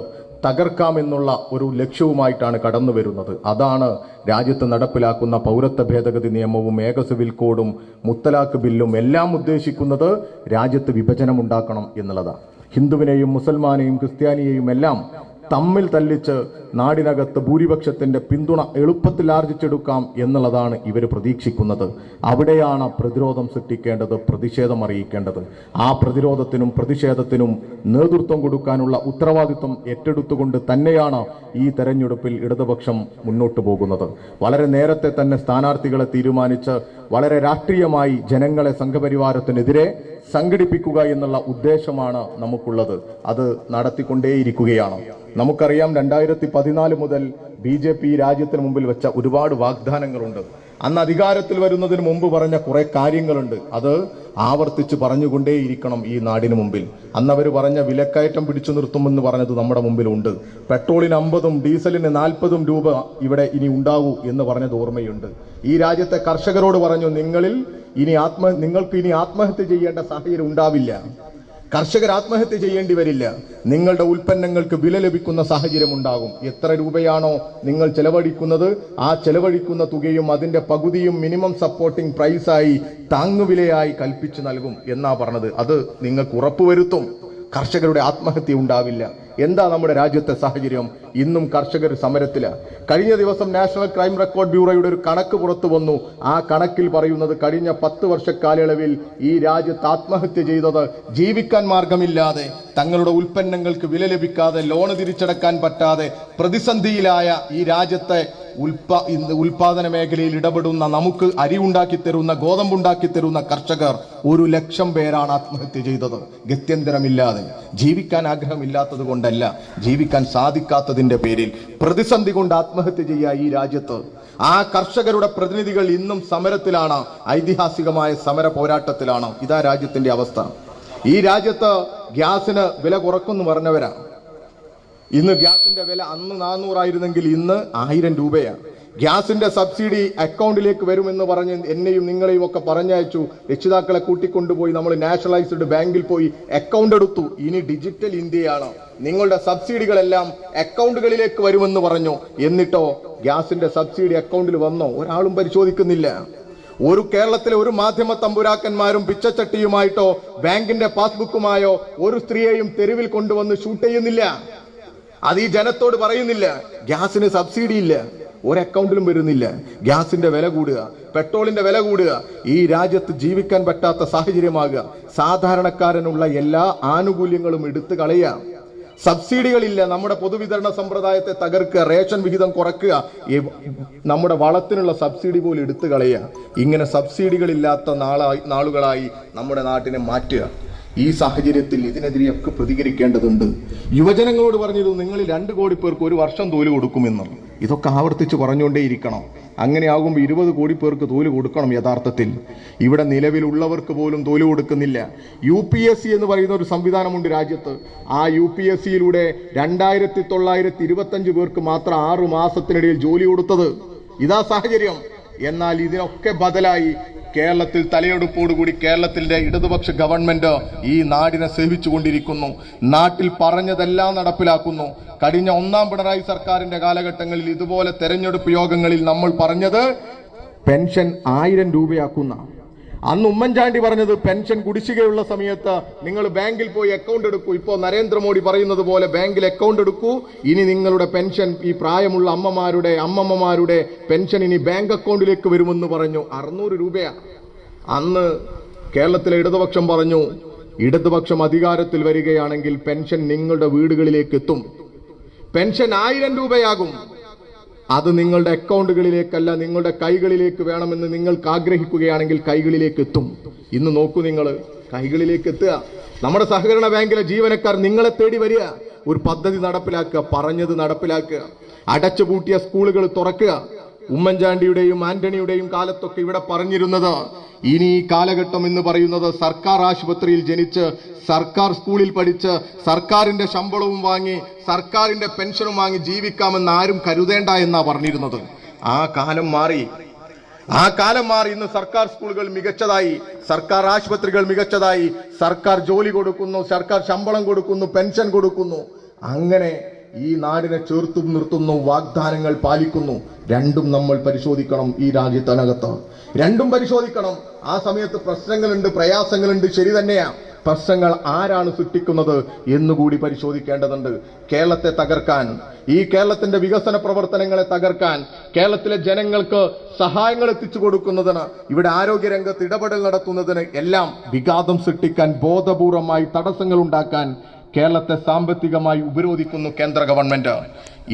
തകർക്കാമെന്നുള്ള ഒരു ലക്ഷ്യവുമായിട്ടാണ് കടന്നു വരുന്നത്. അതാണ് രാജ്യത്ത് നടപ്പിലാക്കുന്ന പൗരത്വ ഭേദഗതി നിയമവും ഏക സിവിൽ കോഡും മുത്തലാഖ് ബില്ലും എല്ലാം ഉദ്ദേശിക്കുന്നത് രാജ്യത്ത് വിഭജനമുണ്ടാക്കണം എന്നുള്ളതാണ്. ഹിന്ദുവിനെയും മുസൽമാനെയും ക്രിസ്ത്യാനിയെയും എല്ലാം തമ്മിൽ തല്ലിച്ച് നാടിനകത്ത് ഭൂരിപക്ഷത്തിൻ്റെ പിന്തുണ എളുപ്പത്തിൽ ആർജിച്ചെടുക്കാം എന്നുള്ളതാണ് ഇവർ പ്രതീക്ഷിക്കുന്നത്. അവിടെയാണ് പ്രതിരോധം സൃഷ്ടിക്കേണ്ടത്, പ്രതിഷേധം അറിയിക്കേണ്ടത്. ആ പ്രതിരോധത്തിനും പ്രതിഷേധത്തിനും നേതൃത്വം കൊടുക്കാനുള്ള ഉത്തരവാദിത്വം ഏറ്റെടുത്തുകൊണ്ട് തന്നെയാണ് ഈ തെരഞ്ഞെടുപ്പിൽ ഇടതുപക്ഷം മുന്നോട്ട് പോകുന്നത്. വളരെ നേരത്തെ തന്നെ സ്ഥാനാർത്ഥികളെ തീരുമാനിച്ച് വളരെ രാഷ്ട്രീയമായി ജനങ്ങളെ സംഘപരിവാരത്തിനെതിരെ സംഘടിപ്പിക്കുക എന്നുള്ള ഉദ്ദേശമാണ് നമുക്കുള്ളത്. അത് നടത്തിക്കൊണ്ടേയിരിക്കുകയാണ്. നമുക്കറിയാം, 2014 മുതൽ BJP രാജ്യത്തിന് മുമ്പിൽ വെച്ച ഒരുപാട് വാഗ്ദാനങ്ങളുണ്ട്. അന്ന് അധികാരത്തിൽ വരുന്നതിന് മുമ്പ് പറഞ്ഞ കുറെ കാര്യങ്ങളുണ്ട്. അത് ആവർത്തിച്ച് പറഞ്ഞുകൊണ്ടേയിരിക്കണം ഈ നാടിന് മുമ്പിൽ. അന്ന് അവർ പറഞ്ഞ വിലക്കയറ്റം പിടിച്ചു നിർത്തുമെന്ന് പറഞ്ഞത് നമ്മുടെ മുമ്പിലുണ്ട്. പെട്രോളിന് 50ഉം ഡീസലിന് 40ഉം രൂപ ഇവിടെ ഇനി ഉണ്ടാവൂ എന്ന് പറഞ്ഞത് ഓർമ്മയുണ്ട്. ഈ രാജ്യത്തെ കർഷകരോട് പറഞ്ഞു, നിങ്ങൾക്ക് ഇനി ആത്മഹത്യ ചെയ്യേണ്ട സാഹചര്യം ഉണ്ടാവില്ല, കർഷകർ ആത്മഹത്യ ചെയ്യേണ്ടി വരില്ല, നിങ്ങളുടെ ഉൽപ്പന്നങ്ങൾക്ക് വില ലഭിക്കുന്ന സാഹചര്യം ഉണ്ടാകും. എത്ര രൂപയാണോ നിങ്ങൾ ചെലവഴിക്കുന്നത്, ആ ചെലവഴിക്കുന്ന തുകയും അതിന്റെ പകുതിയും മിനിമം സപ്പോർട്ടിംഗ് പ്രൈസായി, താങ്ങുവിലയായി കൽപ്പിച്ചു നൽകും എന്നാ പറഞ്ഞത്. അത് നിങ്ങൾക്ക് ഉറപ്പുവരുത്തും, കർഷകരുടെ ആത്മഹത്യ ഉണ്ടാവില്ല. എന്താ നമ്മുടെ രാജ്യത്തെ സാഹചര്യം? ഇന്നും കർഷകർ സമരത്തിലാണ്. കഴിഞ്ഞ ദിവസം നാഷണൽ ക്രൈം റെക്കോർഡ് ബ്യൂറോയുടെ ഒരു കണക്ക് പുറത്തു വന്നു. ആ കണക്കിൽ പറയുന്നത് കഴിഞ്ഞ 10 വർഷ കാലയളവിൽ ഈ രാജ്യത്ത് ആത്മഹത്യ ചെയ്തത് ജീവിക്കാൻ മാർഗമില്ലാതെ, തങ്ങളുടെ ഉൽപ്പന്നങ്ങൾക്ക് വില ലഭിക്കാതെ, ലോണ് തിരിച്ചടക്കാൻ പറ്റാതെ പ്രതിസന്ധിയിലായ ഈ രാജ്യത്തെ ഉൽപാദന മേഖലയിൽ ഇടപെടുന്ന, നമുക്ക് അരി ഉണ്ടാക്കി തരുന്ന, ഗോതമ്പുണ്ടാക്കി തരുന്ന കർഷകർ 1 ലക്ഷം പേരാണ് ആത്മഹത്യ ചെയ്തത്. ഗത്യന്തരമില്ലാതെ, ജീവിക്കാൻ ആഗ്രഹമില്ലാത്തത് കൊണ്ടല്ല, ജീവിക്കാൻ സാധിക്കാത്തതിന്റെ പേരിൽ പ്രതിസന്ധി കൊണ്ട് ആത്മഹത്യ ചെയ്യുക ഈ രാജ്യത്ത്. ആ കർഷകരുടെ പ്രതിനിധികൾ ഇന്നും സമരത്തിലാണ്, ഐതിഹാസികമായ സമര പോരാട്ടത്തിലാണ്. ഇതാ രാജ്യത്തിന്റെ അവസ്ഥ. ഈ രാജ്യത്ത് ഗ്യാസിന് വില കുറക്കുമെന്ന് പറഞ്ഞവരാ. ഇന്ന് ഗ്യാസിന്റെ വില അന്ന് 400 ആയിരുന്നെങ്കിൽ ഇന്ന് 1000 രൂപയാണ്. ഗ്യാസിന്റെ സബ്സിഡി അക്കൗണ്ടിലേക്ക് വരുമെന്ന് പറഞ്ഞ് എന്നെയും നിങ്ങളെയും ഒക്കെ പറഞ്ഞയച്ചു. രക്ഷിതാക്കളെ കൂട്ടിക്കൊണ്ടുപോയി നമ്മൾ നാഷണലൈസ്ഡ് ബാങ്കിൽ പോയി അക്കൗണ്ട് എടുത്തു. ഇനി ഡിജിറ്റൽ ഇന്ത്യയാണ്, നിങ്ങളുടെ സബ്സിഡികളെല്ലാം അക്കൗണ്ടുകളിലേക്ക് വരുമെന്ന് പറഞ്ഞു. എന്നിട്ടോ ഗ്യാസിന്റെ സബ്സിഡി അക്കൗണ്ടിൽ വന്നോ? ഒരാളും പരിശോധിക്കുന്നില്ല. കേരളത്തിലെ ഒരു മാധ്യമ തമ്പുരാക്കന്മാരും പിച്ചച്ചട്ടിയുമായിട്ടോ ബാങ്കിന്റെ പാസ്ബുക്കുമായോ ഒരു സ്ത്രീയെയും തെരുവിൽ കൊണ്ടുവന്ന് ഷൂട്ട് ചെയ്യുന്നില്ല. അത് ഈ ജനത്തോട് പറയുന്നില്ല. ഗ്യാസിന് സബ്സിഡി ഇല്ല, ഒരു അക്കൗണ്ടിലും വരുന്നില്ല. ഗ്യാസിന്റെ വില കൂടുക, പെട്രോളിന്റെ വില കൂടുക, ഈ രാജ്യത്ത് ജീവിക്കാൻ പറ്റാത്ത സാഹചര്യമാകുക. സാധാരണക്കാരനുള്ള എല്ലാ ആനുകൂല്യങ്ങളും എടുത്തു കളയുക. സബ്സിഡികളില്ല, നമ്മുടെ പൊതുവിതരണ സമ്പ്രദായത്തെ തകർക്കുക, റേഷൻ വിഹിതം കുറയ്ക്കുക, നമ്മുടെ വളത്തിനുള്ള സബ്സിഡി പോലും എടുത്തു കളയുക. ഇങ്ങനെ സബ്സിഡികളില്ലാത്ത നാളുകളായി നമ്മുടെ നാട്ടിനെ മാറ്റുക. ഈ സാഹചര്യത്തിൽ ഇതിനെതിരെയൊക്കെ പ്രതികരിക്കേണ്ടതുണ്ട്. യുവജനങ്ങളോട് പറഞ്ഞിരുന്നു, നിങ്ങൾ 2 കോടി പേർക്ക് 1 വർഷം തൊഴിൽ കൊടുക്കുമെന്ന്. ഇതൊക്കെ ആവർത്തിച്ച് പറഞ്ഞുകൊണ്ടേയിരിക്കണം. അങ്ങനെയാകുമ്പോൾ 20 കോടി പേർക്ക് തൊഴിൽ കൊടുക്കണം. യഥാർത്ഥത്തിൽ ഇവിടെ നിലവിലുള്ളവർക്ക് പോലും തൊഴിൽ കൊടുക്കുന്നില്ല. UPSC എന്ന് പറയുന്ന ഒരു സംവിധാനമുണ്ട് രാജ്യത്ത്. ആ UPSCയിലൂടെ 2925 പേർക്ക് മാത്രം 6 മാസത്തിനിടയിൽ ജോലി കൊടുത്തത്. ഇതാ സാഹചര്യം. എന്നാൽ ഇതിനൊക്കെ ബദലായി കേരളത്തിൽ തലയെടുപ്പോടുകൂടി കേരളത്തിന്റെ ഇടതുപക്ഷ ഗവൺമെന്റ് ഈ നാടിനെ സേവിച്ചുകൊണ്ടിരിക്കുന്നു. നാട്ടിൽ പറഞ്ഞതെല്ലാം നടപ്പിലാക്കുന്നു. കഴിഞ്ഞ 1ാം പിണറായി സർക്കാരിന്റെ കാലഘട്ടങ്ങളിൽ ഇതുപോലെ തെരഞ്ഞെടുപ്പ് യോഗങ്ങളിൽ നമ്മൾ പറഞ്ഞത് പെൻഷൻ 1000 രൂപയാക്കുന്ന. അന്ന് ഉമ്മൻചാണ്ടി പറഞ്ഞത് പെൻഷൻ കുടിശ്ശികയുള്ള സമയത്ത് നിങ്ങൾ ബാങ്കിൽ പോയി അക്കൗണ്ട് എടുക്കൂ. ഇപ്പോൾ നരേന്ദ്രമോദി പറയുന്നത് പോലെ ബാങ്കിൽ അക്കൗണ്ട് എടുക്കൂ. ഇനി നിങ്ങളുടെ പെൻഷൻ, ഈ പ്രായമുള്ള അമ്മമ്മമാരുടെ പെൻഷൻ ഇനി ബാങ്ക് അക്കൗണ്ടിലേക്ക് വരുമെന്ന് പറഞ്ഞു. 600 രൂപയാ. അന്ന് കേരളത്തിലെ ഇടതുപക്ഷം പറഞ്ഞു, ഇടതുപക്ഷം അധികാരത്തിൽ വരികയാണെങ്കിൽ പെൻഷൻ നിങ്ങളുടെ വീടുകളിലേക്ക് എത്തും. പെൻഷൻ 1000 രൂപയാകും. അത് നിങ്ങളുടെ അക്കൗണ്ടുകളിലേക്കല്ല, നിങ്ങളുടെ കൈകളിലേക്ക് വേണമെന്ന് നിങ്ങൾക്ക് ആഗ്രഹിക്കുകയാണെങ്കിൽ കൈകളിലേക്ക് എത്തും. ഇന്ന് നോക്കൂ, നിങ്ങൾ കൈകളിലേക്ക് എത്തുക. നമ്മുടെ സഹകരണ ബാങ്കിലെ ജീവനക്കാർ നിങ്ങളെ തേടി വരിക. ഒരു പദ്ധതി നടപ്പിലാക്കുക, പറഞ്ഞത് നടപ്പിലാക്കുക. അടച്ചുപൂട്ടിയ സ്കൂളുകൾ തുറക്കുക. ഉമ്മൻചാണ്ടിയുടെയും ആന്റണിയുടെയും കാലത്തൊക്കെ ഇവിടെ പറഞ്ഞിരുന്നത്, ഇനി ഈ കാലഘട്ടം എന്ന് പറയുന്നത് സർക്കാർ ആശുപത്രിയിൽ ജനിച്ച്, സർക്കാർ സ്കൂളിൽ പഠിച്ച്, സർക്കാരിന്റെ ശമ്പളവും വാങ്ങി, സർക്കാരിന്റെ പെൻഷനും വാങ്ങി ജീവിക്കാമെന്ന് ആരും കരുതേണ്ട എന്നാ പറഞ്ഞിരുന്നത്. ആ കാലം മാറി. ഇന്ന് സർക്കാർ സ്കൂളുകൾ മികച്ചതായി, സർക്കാർ ആശുപത്രികൾ മികച്ചതായി, സർക്കാർ ജോലി കൊടുക്കുന്നു, സർക്കാർ ശമ്പളം കൊടുക്കുന്നു, പെൻഷൻ കൊടുക്കുന്നു. അങ്ങനെ ഈ നാടിനെ ചേർത്തും നിർത്തുന്നു, വാഗ്ദാനങ്ങൾ പാലിക്കുന്നു. രണ്ടും നമ്മൾ പരിശോധിക്കണം. ഈ രാജ്യത്തിനകത്ത് രണ്ടും പരിശോധിക്കണം. ആ സമയത്ത് പ്രശ്നങ്ങളുണ്ട്, പ്രയാസങ്ങളുണ്ട്, ശരി തന്നെയാ. പ്രശ്നങ്ങൾ ആരാണ് സൃഷ്ടിക്കുന്നത് എന്നുകൂടി പരിശോധിക്കേണ്ടതുണ്ട്. കേരളത്തെ തകർക്കാൻ, ഈ കേരളത്തിന്റെ വികസന പ്രവർത്തനങ്ങളെ തകർക്കാൻ, കേരളത്തിലെ ജനങ്ങൾക്ക് സഹായങ്ങൾ എത്തിച്ചു കൊടുക്കുന്നതിന്, ഇവിടെ ആരോഗ്യരംഗത്ത് ഇടപെടൽ നടത്തുന്നതിന് എല്ലാം വിഘാതം സൃഷ്ടിക്കാൻ, ബോധപൂർവമായി തടസ്സങ്ങൾ ഉണ്ടാക്കാൻ കേരളത്തെ സാമ്പത്തികമായി ഉപരോധിക്കുന്നു കേന്ദ്ര ഗവൺമെന്റ്.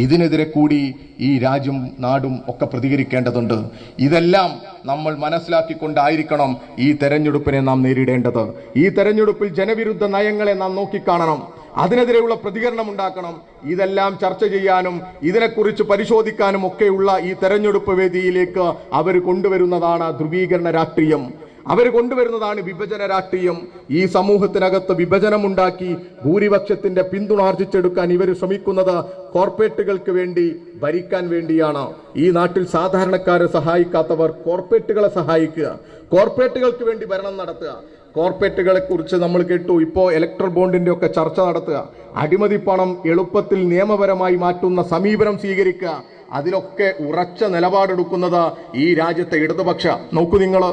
ഇതിനെതിരെ കൂടി ഈ രാജ്യം നാടും ഒക്കെ പ്രതികരിക്കേണ്ടതുണ്ട്. ഇതെല്ലാം നമ്മൾ മനസ്സിലാക്കിക്കൊണ്ടായിരിക്കണം ഈ തെരഞ്ഞെടുപ്പിനെ നാം നേരിടേണ്ടത്. ഈ തെരഞ്ഞെടുപ്പിൽ ജനവിരുദ്ധ നയങ്ങളെ നാം നോക്കിക്കാണണം. അതിനെതിരെയുള്ള പ്രതികരണം ഉണ്ടാക്കണം. ഇതെല്ലാം ചർച്ച ചെയ്യാനും ഇതിനെക്കുറിച്ച് പരിശോധിക്കാനും ഒക്കെയുള്ള ഈ തെരഞ്ഞെടുപ്പ് വേദിയിലേക്ക് അവർ കൊണ്ടുവരുന്നതാണ് ധ്രുവീകരണ രാഷ്ട്രീയം. അവർ കൊണ്ടുവരുന്നതാണ് വിഭജന രാഷ്ട്രീയം. ഈ സമൂഹത്തിനകത്ത് വിഭജനമുണ്ടാക്കി ഭൂരിപക്ഷത്തിന്റെ പിന്തുണ ആർജിച്ചെടുക്കാൻ ഇവർ ശ്രമിക്കുന്നത് കോർപ്പറേറ്റുകൾക്ക് വേണ്ടി, ഭരിക്കാൻ വേണ്ടിയാണ്. ഈ നാട്ടിൽ സാധാരണക്കാരെ സഹായിക്കാത്തവർ കോർപ്പറേറ്റുകളെ സഹായിക്കുക, കോർപ്പറേറ്റുകൾക്ക് വേണ്ടി ഭരണം നടത്തുക. കോർപ്പറേറ്റുകളെ കുറിച്ച് നമ്മൾ കേട്ടു, ഇപ്പോൾ ഇലക്ട്രൽ ബോണ്ടിന്റെ ഒക്കെ ചർച്ച നടത്തുക. അഴിമതി പണം എളുപ്പത്തിൽ നിയമപരമായി മാറ്റുന്ന സമീപനം സ്വീകരിക്കുക. അതിലൊക്കെ ഉറച്ച നിലപാടെടുക്കുന്നത് ഈ രാജ്യത്തെ ഇടതുപക്ഷ. നോക്കൂ നിങ്ങൾ,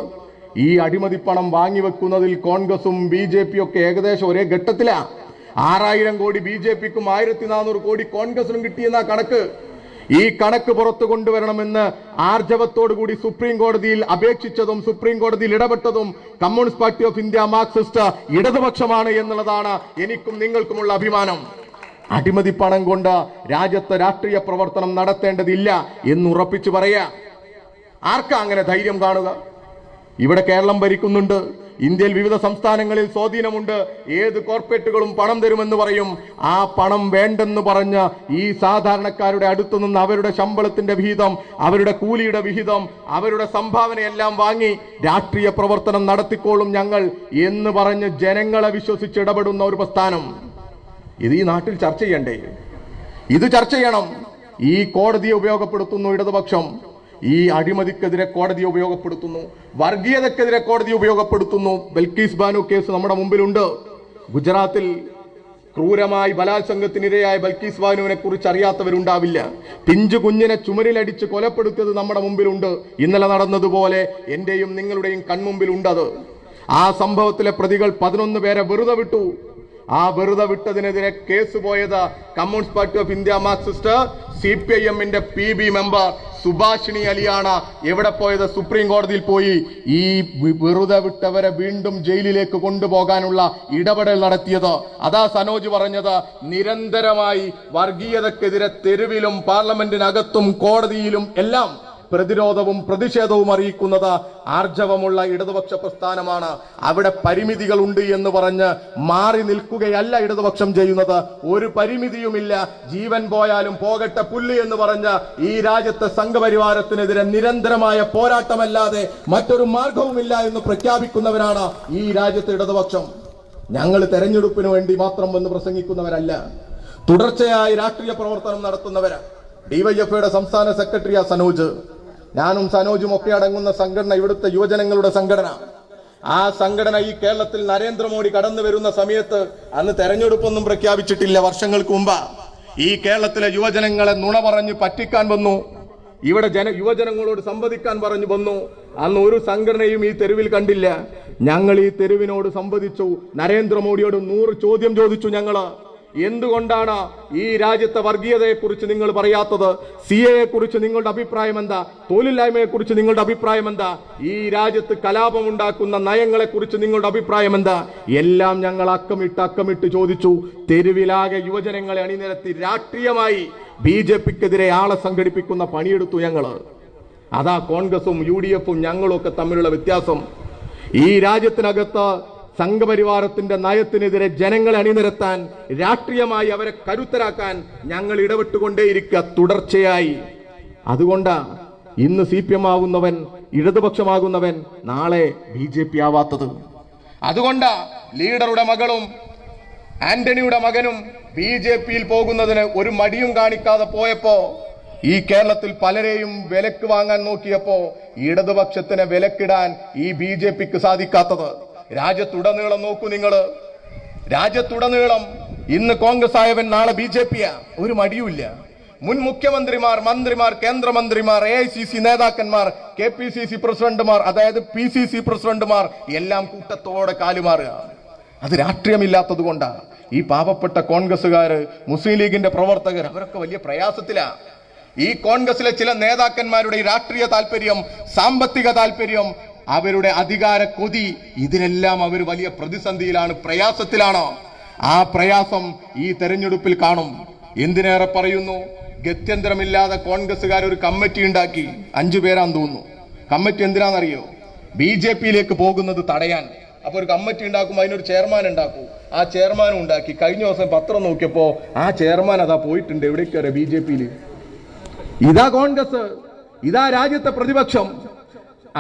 ഈ അഴിമതി പണം വാങ്ങിവെക്കുന്നതിൽ കോൺഗ്രസും BJP ഒക്കെ ഏകദേശം ഒരേ ഘട്ടത്തിലാ. 6000 കോടി BJPക്കും 1400 കോടി കോൺഗ്രസിനും കിട്ടിയെന്ന കണക്ക്. ഈ കണക്ക് പുറത്തു കൊണ്ടുവരണമെന്ന് ആർജവത്തോടുകൂടി സുപ്രീം കോടതിയിൽ അപേക്ഷിച്ചതും സുപ്രീം കോടതിയിൽ ഇടപെട്ടതും communist party of India Marxist ഇടതുപക്ഷമാണ് എന്നുള്ളതാണ് എനിക്കും നിങ്ങൾക്കുമുള്ള അഭിമാനം. അഴിമതി പണം കൊണ്ട് രാജ്യത്ത് രാഷ്ട്രീയ പ്രവർത്തനം നടത്തേണ്ടതില്ല എന്ന് ഉറപ്പിച്ചു പറയാ. ആർക്കാ അങ്ങനെ ധൈര്യം കാണുക? ഇവിടെ കേരളം ഭരിക്കുന്നുണ്ട്. ഇന്ത്യയിൽ വിവിധ സംസ്ഥാനങ്ങളിൽ സ്വാധീനമുണ്ട്. ഏത് കോർപ്പറേറ്റുകളും പണം തരുമെന്ന് പറയും. ആ പണം വേണ്ടെന്ന് പറഞ്ഞ് ഈ സാധാരണക്കാരുടെ അടുത്തു നിന്ന് അവരുടെ ശമ്പളത്തിന്റെ വിഹിതം, അവരുടെ കൂലിയുടെ വിഹിതം, അവരുടെ സംഭാവനയെല്ലാം വാങ്ങി രാഷ്ട്രീയ പ്രവർത്തനം നടത്തിക്കോളും ഞങ്ങൾ എന്ന് പറഞ്ഞ് ജനങ്ങളെ വിശ്വസിച്ച് ഇടപെടുന്ന ഒരു പ്രസ്ഥാനം. ഇത് ഈ നാട്ടിൽ ചർച്ച ചെയ്യണ്ടേ? ഇത് ചർച്ച ചെയ്യണം. ഈ കോടതിയെ ഉപയോഗപ്പെടുത്തുന്നു ഇടതുപക്ഷം. ഈ അഴിമതിക്കെതിരെ കോടതിയെ ഉപയോഗപ്പെടുത്തുന്നു, വർഗീയതക്കെതിരെ കോടതിയെ ഉപയോഗപ്പെടുത്തുന്നു. ബൽക്കീസ് ബാനു കേസ് നമ്മുടെ മുമ്പിലുണ്ട്. ഗുജറാത്തിൽ ക്രൂരമായി ബലാത്സംഗത്തിനിരയായ ബൽക്കീസ് ബാനുവിനെ കുറിച്ച് അറിയാത്തവരുണ്ടാവില്ല. പിഞ്ചു കുഞ്ഞിനെ ചുമരിലടിച്ച് കൊലപ്പെടുത്തിയത് നമ്മുടെ മുമ്പിലുണ്ട്. ഇന്നലെ നടന്നതുപോലെ എന്റെയും നിങ്ങളുടെയും കൺമുമ്പിലുണ്ടത്. ആ സംഭവത്തിലെ പ്രതികൾ 11 പേരെ വെറുതെ വിട്ടു. ആ വെറുതെ വിട്ടതിനെതിരെ കേസ് പോയത് communist party of India Marxist CPIM-ന്റെ PB മെമ്പർ സുഭാഷിണി അലിയാണ്. എവിടെ പോയത്? സുപ്രീം കോടതിയിൽ പോയി ഈ വെറുതെ വിട്ടവരെ വീണ്ടും ജയിലിലേക്ക് കൊണ്ടുപോകാനുള്ള ഇടപെടൽ നടത്തിയത്. അതാ സനോജ് പറഞ്ഞത്, നിരന്തരമായി വർഗീയതക്കെതിരെ തെരുവിലും പാർലമെന്റിനകത്തും കോടതിയിലും എല്ലാം പ്രതിരോധവും പ്രതിഷേധവും അറിയിക്കുന്നത് ആർജവമുള്ള ഇടതുപക്ഷ പ്രസ്ഥാനമാണ്. അവിടെ പരിമിതികളുണ്ട് എന്ന് പറഞ്ഞ് മാറി നിൽക്കുകയല്ല ഇടതുപക്ഷം ചെയ്യുന്നത്. ഒരു പരിമിതിയുമില്ല, ജീവൻ പോയാലും പോകട്ടെ പുല്ല് എന്ന് പറഞ്ഞ് ഈ രാജ്യത്തെ സംഘപരിവാരത്തിനെതിരെ നിരന്തരമായ പോരാട്ടമല്ലാതെ മറ്റൊരു മാർഗവുമില്ല എന്ന് പ്രഖ്യാപിക്കുന്നവരാണ് ഈ രാജ്യത്തെ ഇടതുപക്ഷം. ഞങ്ങൾ തെരഞ്ഞെടുപ്പിന് വേണ്ടി മാത്രം വന്ന് പ്രസംഗിക്കുന്നവരല്ല, തുടർച്ചയായി രാഷ്ട്രീയ പ്രവർത്തനം നടത്തുന്നവരാണ്. ഡിവൈഎഫ്ഐയുടെ സംസ്ഥാന സെക്രട്ടറിയാ സനോജ്. ഞാനും സനോജും ഒക്കെ അടങ്ങുന്ന സംഘടന ഇവിടുത്തെ യുവജനങ്ങളുടെ സംഘടന. ആ സംഘടന ഈ കേരളത്തിൽ നരേന്ദ്രമോദി കടന്നു വരുന്ന സമയത്ത് അന്ന് തെരഞ്ഞെടുപ്പൊന്നും പ്രഖ്യാപിച്ചിട്ടില്ല. വർഷങ്ങൾക്ക് മുമ്പ് ഈ കേരളത്തിലെ യുവജനങ്ങളെ നുണ പറഞ്ഞ് പറ്റിക്കാൻ വന്നു. ഇവിടെ യുവജനങ്ങളോട് സംവദിക്കാൻ പറഞ്ഞു വന്നു. അന്ന് ഒരു സംഘടനയും ഈ തെരുവിൽ കണ്ടില്ല. ഞങ്ങൾ ഈ തെരുവിനോട് സംവദിച്ചു. നരേന്ദ്രമോദിയോട് 100 ചോദ്യം ചോദിച്ചു. ഞങ്ങള് എന്തുകൊണ്ടാണ് ഈ രാജ്യത്തെ വർഗീയതയെ കുറിച്ച് നിങ്ങൾ പറയാത്തത്? സിഎയെ കുറിച്ച് നിങ്ങളുടെ അഭിപ്രായം എന്താ? തൊഴിലില്ലായ്മയെ കുറിച്ച് നിങ്ങളുടെ അഭിപ്രായം എന്താ? ഈ രാജ്യത്ത് കലാപമുണ്ടാക്കുന്ന നയങ്ങളെ കുറിച്ച് നിങ്ങളുടെ അഭിപ്രായം എന്താ? എല്ലാം ഞങ്ങൾ അക്കമിട്ട് ചോദിച്ചു. തെരുവിലാകെ യുവജനങ്ങളെ അണിനിരത്തി രാഷ്ട്രീയമായി ബിജെപിക്കെതിരെ ആളെ സംഘടിപ്പിക്കുന്ന പണിയെടുത്തു ഞങ്ങള്. അതാ കോൺഗ്രസും UDFും ഞങ്ങളും ഒക്കെ തമ്മിലുള്ള വ്യത്യാസം. ഈ രാജ്യത്തിനകത്ത് സംഘപരിവാരത്തിന്റെ നയത്തിനെതിരെ ജനങ്ങളെ അണിനിരത്താൻ, രാഷ്ട്രീയമായി അവരെ കരുത്തരാക്കാൻ ഞങ്ങൾ ഇടപെട്ടുകൊണ്ടേയിരിക്കുക തുടർച്ചയായി. അതുകൊണ്ടാ ഇന്ന് CPM ആകുന്നവൻ, ഇടതുപക്ഷമാകുന്നവൻ നാളെ BJP ആവാത്തത്. അതുകൊണ്ടാ ലീഡറുടെ മകളും ആന്റണിയുടെ മകനും BJPയിൽ പോകുന്നതിന് ഒരു മടിയും കാണിക്കാതെ പോയപ്പോ, ഈ കേരളത്തിൽ പലരെയും വിലക്ക് വാങ്ങാൻ നോക്കിയപ്പോ ഇടതുപക്ഷത്തിന് വിലക്കിടാൻ ഈ BJPക്ക് സാധിക്കാത്തത്. രാജ്യത്തുടനീളം നോക്കൂ നിങ്ങൾ, രാജ്യത്തുടനീളം ഇന്ന് കോൺഗ്രസ് ആയവൻ നാളെ BJPയാ. ഒരു മടിയുമില്ല. മുൻ മുഖ്യമന്ത്രിമാർ, മന്ത്രിമാർ, കേന്ദ്രമന്ത്രിമാർ, AICC നേതാക്കന്മാർ, KPCC പ്രസിഡന്റുമാർ, അതായത് PCC പ്രസിഡന്റുമാർ എല്ലാം കൂട്ടത്തോടെ കാലുമാറുക. അത് രാഷ്ട്രീയമില്ലാത്തത് കൊണ്ടാണ്. ഈ പാവപ്പെട്ട കോൺഗ്രസുകാര്, മുസ്ലിം ലീഗിന്റെ പ്രവർത്തകർ അവരൊക്കെ വലിയ പ്രയാസത്തിലാ. ഈ കോൺഗ്രസിലെ ചില നേതാക്കന്മാരുടെ ഈ രാഷ്ട്രീയ താല്പര്യം, സാമ്പത്തിക താല്പര്യം, അവരുടെ അധികാര കൊതി, ഇതിനെല്ലാം അവർ വലിയ പ്രതിസന്ധിയിലാണ്, പ്രയാസത്തിലാണ്. ആ പ്രയാസം ഈ തെരഞ്ഞെടുപ്പിൽ കാണും. എന്തിനേറെ പറയുന്നു, ഗത്യന്തരമില്ലാതെ കോൺഗ്രസുകാർ ഒരു കമ്മിറ്റി ഉണ്ടാക്കി. 5 പേരാന്ന് തോന്നുന്നു. കമ്മിറ്റി എന്തിനാണെന്നറിയോ? BJPയിലേക്ക് പോകുന്നത് തടയാൻ. അപ്പൊ ഒരു കമ്മിറ്റി ഉണ്ടാക്കും, അതിനൊരു ചെയർമാൻ ഉണ്ടാക്കും. ആ ചെയർമാനും ഉണ്ടാക്കി. കഴിഞ്ഞ ദിവസം പത്രം നോക്കിയപ്പോ ആ ചെയർമാൻ അതാ പോയിട്ടുണ്ട്. എവിടേക്കാരെ? BJPയിൽ. ഇതാ കോൺഗ്രസ്, ഇതാ രാജ്യത്തെ പ്രതിപക്ഷം.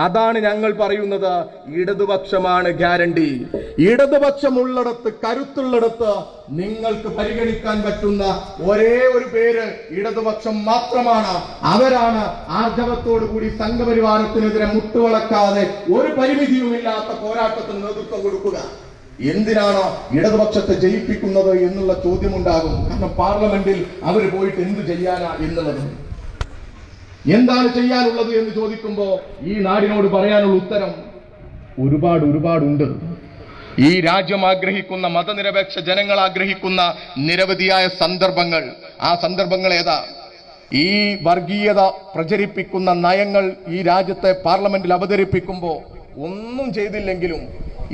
അതാണ് ഞങ്ങൾ പറയുന്നത്, ഇടതുപക്ഷമാണ് ഗ്യാരണ്ടി. ഇടതുപക്ഷമുള്ളിടത്ത്, കരുത്തുള്ളിടത്ത് നിങ്ങൾക്ക് പരിഗണിക്കാൻ പറ്റുന്ന ഒരേ ഒരു പേര് ഇടതുപക്ഷം മാത്രമാണ്. അവരാണ് ആർജവത്തോടു കൂടി സംഘപരിവാരത്തിനെതിരെ മുട്ടുവളക്കാതെ ഒരു പരിമിതിയുമില്ലാത്ത പോരാട്ടത്തിന് നേതൃത്വം കൊടുക്കുക. എന്തിനാണ് ഇടതുപക്ഷത്തെ ജയിപ്പിക്കുന്നത് എന്നുള്ള ചോദ്യമുണ്ടാകും. കാരണം പാർലമെന്റിൽ അവർ പോയിട്ട് എന്ത് ചെയ്യാനാ എന്നുള്ളത്, എന്താണ് ചെയ്യാനുള്ളത് എന്ന് ചോദിക്കുമ്പോ ഈ നാടിനോട് പറയാനുള്ള ഉത്തരം ഒരുപാടുണ്ട്. ഈ രാജ്യം ആഗ്രഹിക്കുന്ന, മതനിരപേക്ഷ ജനങ്ങൾ ആഗ്രഹിക്കുന്ന നിരവധിയായ സന്ദർഭങ്ങൾ. ആ സന്ദർഭങ്ങൾ ഏതാ? ഈ വർഗീയത പ്രചരിപ്പിക്കുന്ന നയങ്ങൾ ഈ രാജ്യത്തെ പാർലമെന്റിൽ അവതരിപ്പിക്കുമ്പോ ഒന്നും ചെയ്തില്ലെങ്കിലും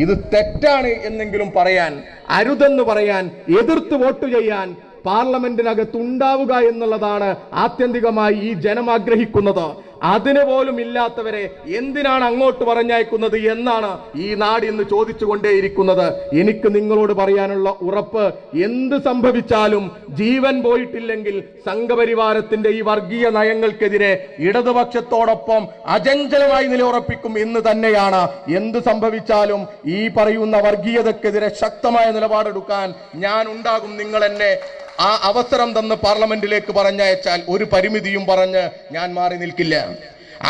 ഇത് തെറ്റാണ് എന്നെങ്കിലും പറയാൻ, അരുതെന്ന് പറയാൻ, എതിർത്ത് വോട്ട് ചെയ്യാൻ പാർലമെന്റിനകത്ത് ഉണ്ടാവുക എന്നുള്ളതാണ് ആത്യന്തികമായി ഈ ജനം ആഗ്രഹിക്കുന്നത്. അതിന് പോലും ഇല്ലാത്തവരെ എന്തിനാണ് അങ്ങോട്ട് പറഞ്ഞയക്കുന്നത് എന്നാണ് ഈ നാട് ഇന്ന് ചോദിച്ചുകൊണ്ടേയിരിക്കുന്നത്. എനിക്ക് നിങ്ങളോട് പറയാനുള്ള ഉറപ്പ്, എന്ത് സംഭവിച്ചാലും ജീവൻ പോയിട്ടില്ലെങ്കിൽ സംഘപരിവാരത്തിന്റെ ഈ വർഗീയ നയങ്ങൾക്കെതിരെ ഇടതുപക്ഷത്തോടൊപ്പം അചഞ്ചലമായി നിലയുറപ്പിക്കും എന്ന് തന്നെയാണ്. എന്ത് സംഭവിച്ചാലും ഈ പറയുന്ന വർഗീയതക്കെതിരെ ശക്തമായ നിലപാടെടുക്കാൻ ഞാൻ ഉണ്ടാകും. നിങ്ങൾ എന്നെ ആ അവസരം തന്ന് പാർലമെന്റിലേക്ക് പറഞ്ഞയച്ചാൽ ഒരു പരിമിതിയും പറഞ്ഞ് ഞാൻ മാറി നിൽക്കില്ല.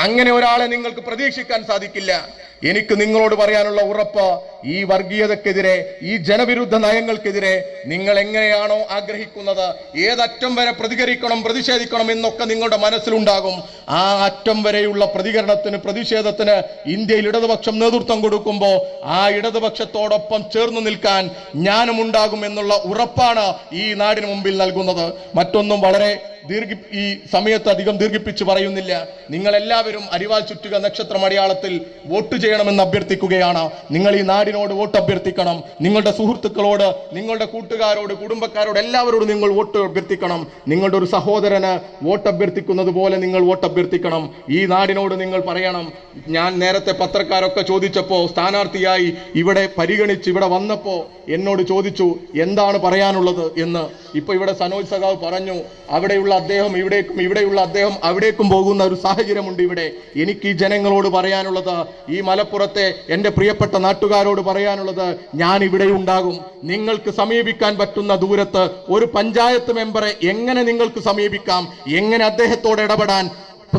അങ്ങനെ ഒരാളെ നിങ്ങൾക്ക് പ്രതീക്ഷിക്കാൻ സാധിക്കില്ല. എനിക്ക് നിങ്ങളോട് പറയാനുള്ള ഉറപ്പ്, ഈ വർഗീയതക്കെതിരെ, ഈ ജനവിരുദ്ധ നയങ്ങൾക്കെതിരെ നിങ്ങൾ എങ്ങനെയാണോ ആഗ്രഹിക്കുന്നത്, ഏതറ്റം വരെ പ്രതികരിക്കണം, പ്രതിഷേധിക്കണം എന്നൊക്കെ നിങ്ങളുടെ മനസ്സിലുണ്ടാകും. ആ അറ്റം വരെയുള്ള പ്രതികരണത്തിന്, പ്രതിഷേധത്തിന് ഇന്ത്യയിൽ ഇടതുപക്ഷം നേതൃത്വം കൊടുക്കുമ്പോൾ ആ ഇടതുപക്ഷത്തോടൊപ്പം ചേർന്ന് നിൽക്കാൻ ഞാനും ഉണ്ടാകും എന്നുള്ള ഉറപ്പാണ് ഈ നാടിന് മുമ്പിൽ നൽകുന്നത്. മറ്റൊന്നും വളരെ ഈ സമയത്ത് അധികം ദീർഘിപ്പിച്ച് പറയുന്നില്ല. നിങ്ങൾ എല്ലാവരും അരിവാൾ ചുറ്റുക നക്ഷത്രം അടയാളത്തിൽ വോട്ട് ചെയ്യണമെന്ന് അഭ്യർത്ഥിക്കുകയാണ്. നിങ്ങൾ ഈ നാടിനോട് വോട്ട് അഭ്യർത്ഥിക്കണം. നിങ്ങളുടെ സുഹൃത്തുക്കളോട്, നിങ്ങളുടെ കൂട്ടുകാരോട്, കുടുംബക്കാരോട് എല്ലാവരോടും നിങ്ങൾ വോട്ട് അഭ്യർത്ഥിക്കണം. നിങ്ങളുടെ ഒരു സഹോദരന് വോട്ട് അഭ്യർത്ഥിക്കുന്നത് പോലെ നിങ്ങൾ വോട്ട് അഭ്യർത്ഥിക്കണം. ഈ നാടിനോട് നിങ്ങൾ പറയണം. ഞാൻ നേരത്തെ പത്രക്കാരൊക്കെ ചോദിച്ചപ്പോ, സ്ഥാനാർത്ഥിയായി ഇവിടെ പരിഗണിച്ച് ഇവിടെ വന്നപ്പോ എന്നോട് ചോദിച്ചു എന്താണ് പറയാനുള്ളത് എന്ന്. ഇപ്പൊ ഇവിടെ സനോജ് സഖാവ് പറഞ്ഞു, അവിടെയുള്ള അദ്ദേഹം ഇവിടേക്കും, ഇവിടെയുള്ള അദ്ദേഹം അവിടേക്കും പോകുന്ന ഒരു സാഹചര്യമുണ്ട്. ഇവിടെ എനിക്ക് ഈ ജനങ്ങളോട് പറയാനുള്ളത്, ഈ മലപ്പുറത്തെ എൻ്റെ പ്രിയപ്പെട്ട നാട്ടുകാരോട് പറയാനുള്ളത്, ഞാൻ ഇവിടെ ഉണ്ടാകും. നിങ്ങൾക്ക് സമീപിക്കാൻ പറ്റുന്ന ദൂരത്ത് ഒരു പഞ്ചായത്ത് മെമ്പറെ എങ്ങനെ നിങ്ങൾക്ക് സമീപിക്കാം, എങ്ങനെ അദ്ദേഹത്തോട് ഇടപെടാൻ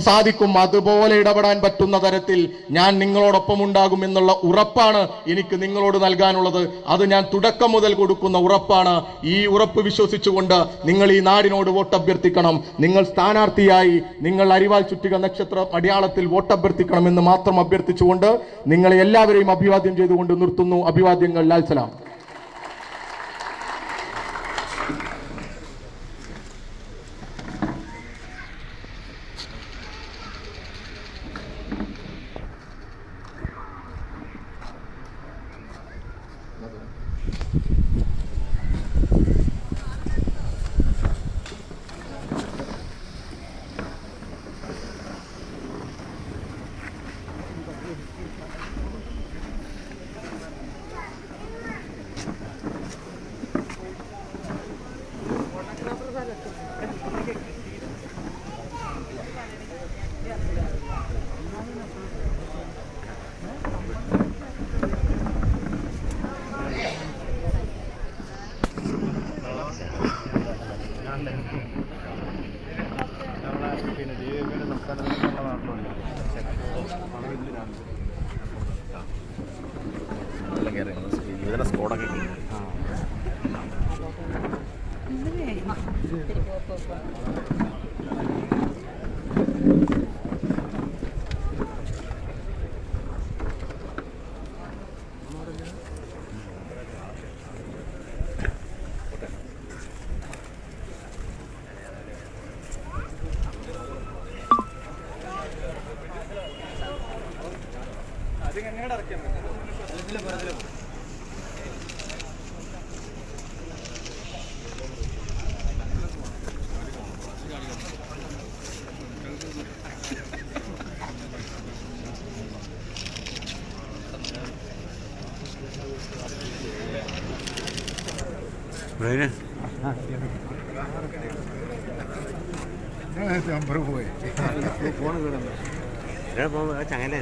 സാധിക്കും, അതുപോലെ ഇടപെടാൻ പറ്റുന്ന തരത്തിൽ ഞാൻ നിങ്ങളോടൊപ്പം ഉണ്ടാകും എന്നുള്ള ഉറപ്പാണ് എനിക്ക് നിങ്ങളോട് നൽകാനുള്ളത്. അത് ഞാൻ തുടക്കം മുതൽ കൊടുക്കുന്ന ഉറപ്പാണ്. ഈ ഉറപ്പ് വിശ്വസിച്ചുകൊണ്ട് നിങ്ങൾ ഈ നാടിനോട് വോട്ട് അഭ്യർത്ഥിക്കണം. നിങ്ങൾ സ്ഥാനാർത്ഥിയായി നിങ്ങൾ അരിവാൾ ചുറ്റിക നക്ഷത്ര അടയാളത്തിൽ വോട്ട് അഭ്യർത്ഥിക്കണമെന്ന് മാത്രം അഭ്യർത്ഥിച്ചുകൊണ്ട് നിങ്ങളെ എല്ലാവരെയും അഭിവാദ്യം ചെയ്തുകൊണ്ട് നിർത്തുന്നു. അഭിവാദ്യങ്ങൾ. ലാൽ സലാം. സ്കോഡൊക്കെ നമ്പർ പോയി ചങ്ങല